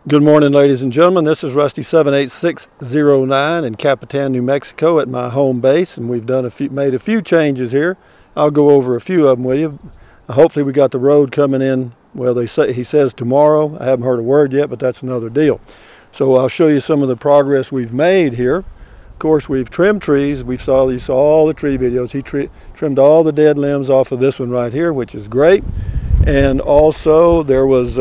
Good morning, ladies and gentlemen. This is Rusty 78609 in Capitan, New Mexico at my home base, and we've made a few changes here. I'll go over a few of them with you. Hopefully we got the road coming in. Well, he says tomorrow. I haven't heard a word yet, but that's another deal. So I'll show you some of the progress we've made here. Of course, we've trimmed trees. You saw all the tree videos. He trimmed all the dead limbs off of this one right here, which is great. And also there was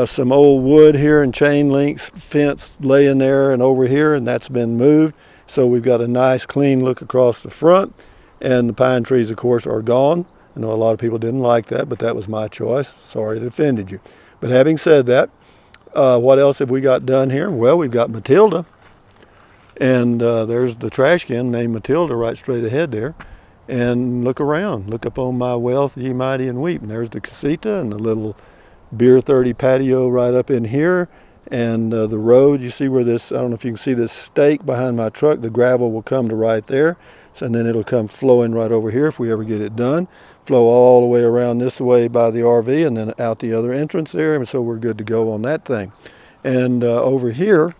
some old wood here and chain links fence laying there and over here, and that's been moved. So we've got a nice clean look across the front, and the pine trees, of course, are gone. I know a lot of people didn't like that, but that was my choice. Sorry it offended you. But having said that, what else have we got done here? Well, we've got Matilda, and there's the trash can named Matilda right straight ahead there. And look around, look up on my wealth, ye mighty, and weep. And there's the casita and the little Beer 30 patio right up in here, and the road, you see where this, I don't know if you can see this stake behind my truck, the gravel will come to right there, so, and then it'll come flowing right over here if we ever get it done, flow all the way around this way by the RV and then out the other entrance there, and so we're good to go on that thing. And over here,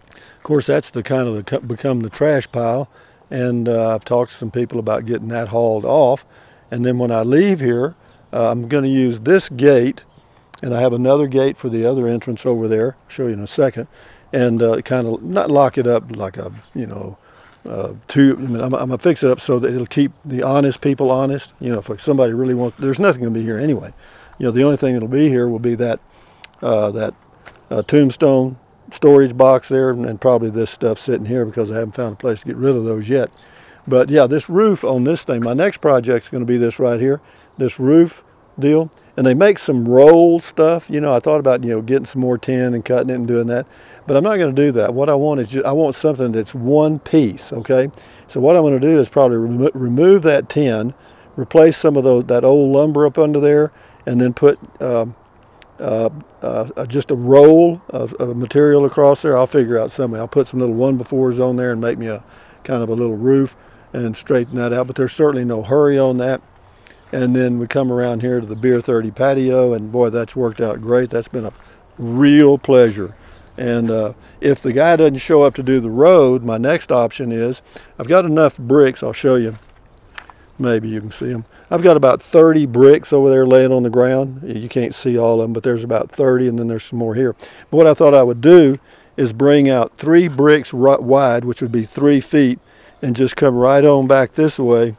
of course, that's the kind of become the trash pile, and I've talked to some people about getting that hauled off. And then when I leave here, I'm going to use this gate, and I have another gate for the other entrance over there. I'll show you in a second, and kind of not lock it up like a, you know, I'm going to fix it up so that it'll keep the honest people honest. You know, if somebody really wants, there's nothing going to be here anyway. You know, the only thing that'll be here will be that tombstone storage box there, and probably this stuff sitting here because I haven't found a place to get rid of those yet. But yeah, this roof on this thing, my next project's going to be this right here. This roof deal, and they make some roll stuff. You know, I thought about, you know, getting some more tin and cutting it and doing that, but I'm not going to do that. What I want is I want something that's one piece. Okay, so what I'm going to do is probably remove that tin, replace some of that old lumber up under there, and then put just a roll of material across there. I'll figure out something. I'll put some little 1x4s on there and make me a kind of a little roof and straighten that out, but there's certainly no hurry on that. And then we come around here to the Beer 30 patio, and boy, that's worked out great. That's been a real pleasure. And if the guy doesn't show up to do the road, my next option is, I've got enough bricks. I'll show you. Maybe you can see them. I've got about 30 bricks over there laying on the ground. You can't see all of them, but there's about 30, and then there's some more here. But what I thought I would do is bring out 3 bricks wide, which would be 3 feet, and just come right on back this way,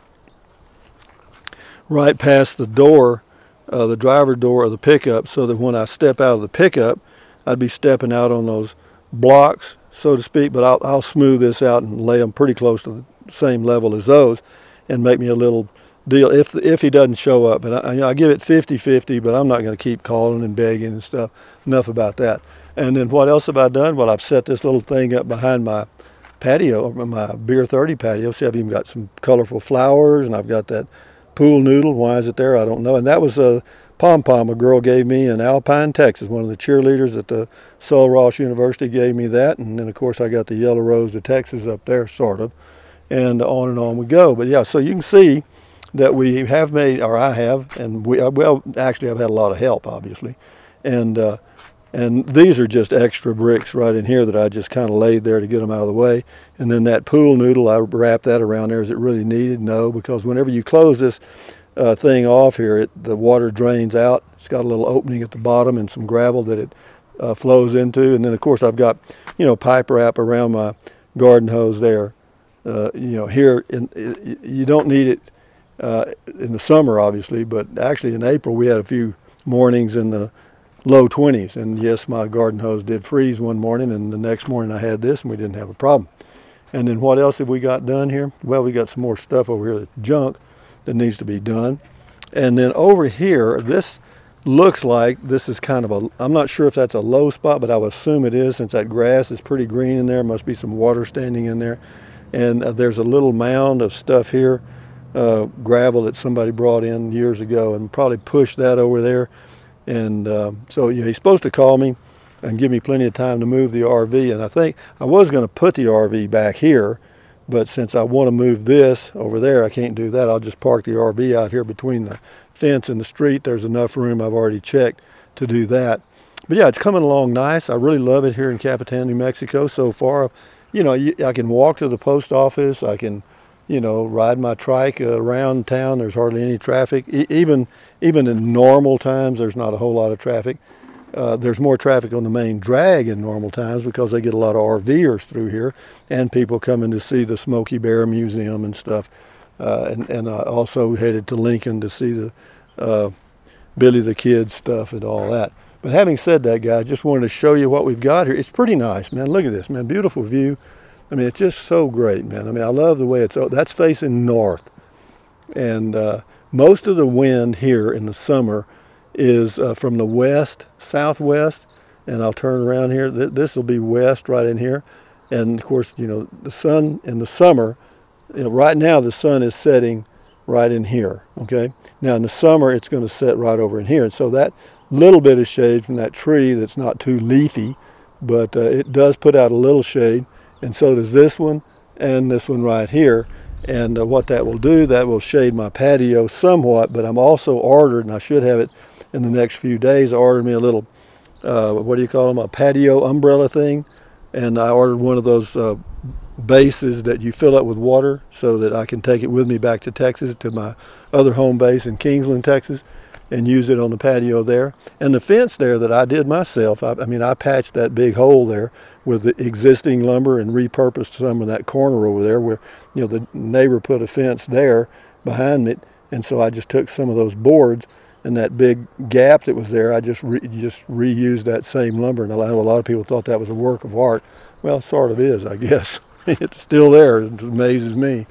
right past the door, the driver door of the pickup, so that when I step out of the pickup, I'd be stepping out on those blocks, so to speak, but I'll smooth this out and lay them pretty close to the same level as those and make me a little deal if he doesn't show up. But I give it 50-50, but I'm not going to keep calling and begging and stuff. Enough about that. And then what else have I done? Well, I've set this little thing up behind my patio, my Beer 30 patio. See, I've even got some colorful flowers, and I've got that pool noodle. Why is it there? I don't know. And that was a pom-pom a girl gave me in Alpine, Texas. One of the cheerleaders at the Sul Ross University gave me that. And then, of course, I got the yellow rose of Texas up there, sort of. And on we go. But, yeah, so you can see that we have made, or I have, and well, actually I've had a lot of help, obviously. And these are just extra bricks right in here that I just kind of laid there to get them out of the way. And then that pool noodle, I wrapped that around there. Is it really needed? No, because whenever you close this thing off here, the water drains out. It's got a little opening at the bottom and some gravel that it flows into. And then, of course, I've got, you know, pipe wrap around my garden hose there. You know, here, you don't need it in the summer, obviously, but actually in April we had a few mornings in the low 20s, and yes, my garden hose did freeze one morning, and the next morning I had this and we didn't have a problem. And then what else have we got done here? Well, we got some more stuff over here that's junk that needs to be done. And then over here, this looks like this is kind of a, I'm not sure if that's a low spot, but I would assume it is, since that grass is pretty green in there. Must be some water standing in there. And there's a little mound of stuff here, gravel that somebody brought in years ago, and probably pushed that over there. And so, you know, he's supposed to call me and give me plenty of time to move the RV. And I think I was going to put the RV back here, but since I want to move this over there, I can't do that. I'll just park the RV out here between the fence and the street. There's enough room, I've already checked, to do that. But yeah, it's coming along nice. I really love it here in Capitan, New Mexico so far. You know, I can walk to the post office. I can, you know, ride my trike around town. There's hardly any traffic. Even in normal times, there's not a whole lot of traffic. There's more traffic on the main drag in normal times because they get a lot of RVers through here and people coming to see the Smokey Bear Museum and stuff. And also headed to Lincoln to see the Billy the Kid stuff and all that. But having said that, guys, just wanted to show you what we've got here. It's pretty nice, man. Look at this, man. Beautiful view. I mean, it's just so great, man. I mean, I love the way it's, that's facing north. And most of the wind here in the summer is from the west, southwest. And I'll turn around here. This will be west right in here. And of course, you know, the sun in the summer, you know, right now the sun is setting right in here, okay? Now in the summer, it's going to set right over in here. And so that little bit of shade from that tree that's not too leafy, but it does put out a little shade, and so does this one and this one right here. And what that will do, that will shade my patio somewhat, but I'm also ordered, and I should have it in the next few days, I ordered me a little, what do you call them, a patio umbrella thing, and I ordered one of those bases that you fill up with water so that I can take it with me back to Texas, to my other home base in Kingsland, Texas, and use it on the patio there. And the fence there that I did myself, I mean, I patched that big hole there with the existing lumber and repurposed some of that corner over there where, you know, the neighbor put a fence there behind it. And so I just took some of those boards and that big gap that was there, I just reused that same lumber. And a lot of people thought that was a work of art. Well, sort of is, I guess. It's still there. It amazes me.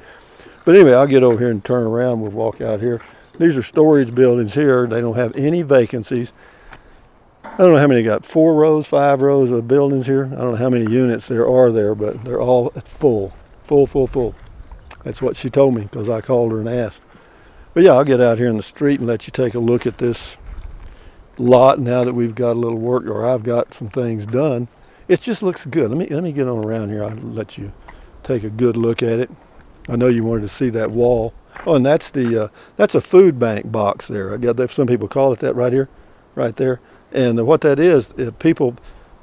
But anyway, I'll get over here and turn around. We'll walk out here. These are storage buildings here. They don't have any vacancies. I don't know how many got, 4 rows, 5 rows of buildings here. I don't know how many units there are there, but they're all full. Full. That's what she told me because I called her and asked. But yeah, I'll get out here in the street and let you take a look at this lot now that we've got a little work, or I've got some things done. It just looks good. Let me get on around here. I'll let you take a good look at it. I know you wanted to see that wall. Oh, and that's a food bank box there. I guess some people call it that right here, right there. And what that is, people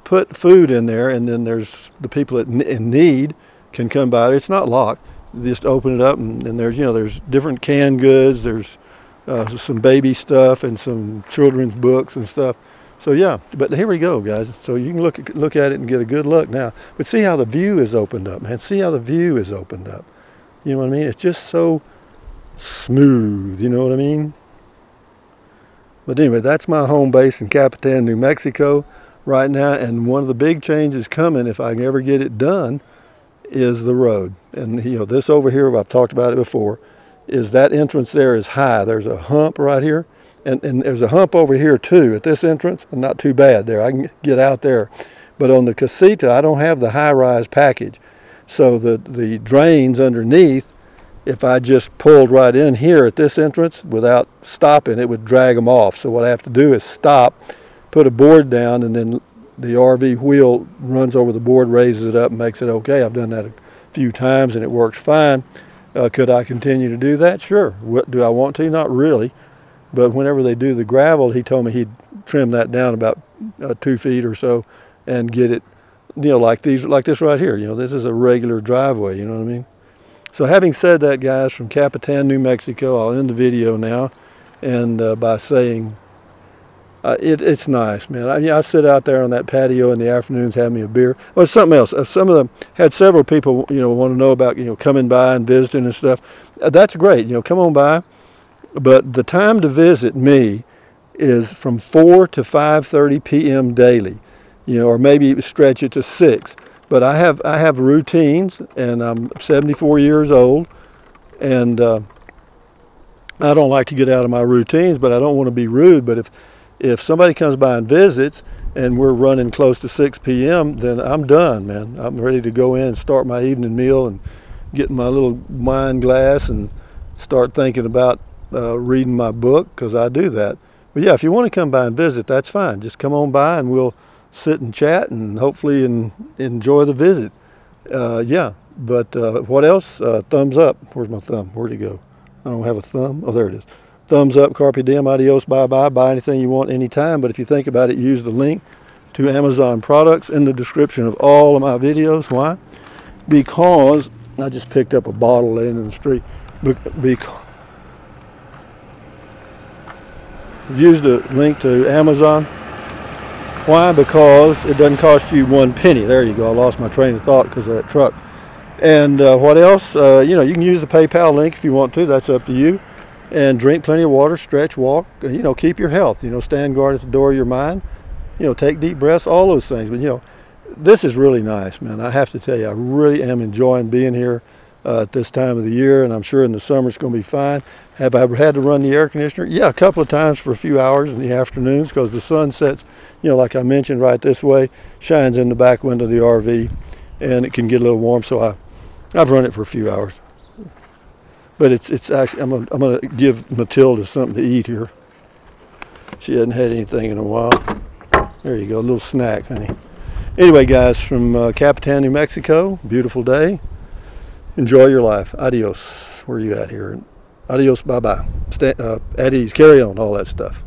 put food in there, and then there's the people in need can come by. It's not locked. You just open it up, and there's, you know, there's different canned goods. There's some baby stuff and some children's books and stuff. So yeah, but here we go, guys. So you can look at it and get a good look now. But see how the view is opened up, man. See how the view is opened up. You know what I mean? It's just so smooth, you know what I mean? But anyway, that's my home base in Capitan, New Mexico right now. And one of the big changes coming, if I can ever get it done, is the road. And you know, this over here, I've talked about it before, is that entrance there is high. There's a hump right here. And there's a hump over here too at this entrance. And not too bad there. I can get out there. But on the casita, I don't have the high-rise package. So the drains underneath, if I just pulled right in here at this entrance without stopping, it would drag them off. So what I have to do is stop, put a board down, and then the RV wheel runs over the board, raises it up, and makes it okay. I've done that a few times, and it works fine. Could I continue to do that? Sure. What, do I want to? Not really. But whenever they do the gravel, he told me he'd trim that down about 2 feet or so and get it, you know, like this right here. You know, this is a regular driveway, you know what I mean? So having said that, guys, from Capitan, New Mexico, I'll end the video now, and by saying it's nice, man. I sit out there on that patio in the afternoons, have me a beer. Oh, something else. Had several people, you know, want to know about, you know, coming by and visiting and stuff. That's great. You know, come on by. But the time to visit me is from 4 to 5:30 p.m. daily, you know, or maybe stretch it to 6. But I have routines, and I'm 74 years old, and I don't like to get out of my routines, but I don't want to be rude. But if somebody comes by and visits, and we're running close to 6 p.m., then I'm done, man. I'm ready to go in and start my evening meal and get my little wine glass and start thinking about reading my book, because I do that. But yeah, if you want to come by and visit, that's fine. Just come on by and we'll sit and chat and hopefully enjoy the visit. Yeah, but what else? Thumbs up. Where's my thumb? Where'd it go? I don't have a thumb. Oh, there it is. Thumbs up, carpe diem, adios, bye-bye. Buy anything you want anytime. But if you think about it, use the link to Amazon products in the description of all of my videos. Why? Because I just picked up a bottle laying in the street. Use the link to Amazon. Why? Because it doesn't cost you 1 penny. There you go. I lost my train of thought because of that truck. And what else? You know, you can use the PayPal link if you want to. That's up to you. And drink plenty of water, stretch, walk, and, you know, keep your health. You know, stand guard at the door of your mind. You know, take deep breaths, all those things. But, you know, this is really nice, man. I have to tell you, I really am enjoying being here at this time of the year, and I'm sure in the summer it's going to be fine. Have I ever had to run the air conditioner? Yeah, a couple of times for a few hours in the afternoons because the sun sets, you know, like I mentioned, right this way, shines in the back window of the RV, and it can get a little warm, so I've run it for a few hours. But it's actually, I'm gonna give Matilda something to eat here. She hasn't had anything in a while. There you go, a little snack, honey. Anyway, guys, from Capitan, New Mexico, beautiful day. Enjoy your life. Adios. Where are you at here? Adios, bye-bye. At ease, carry on, all that stuff.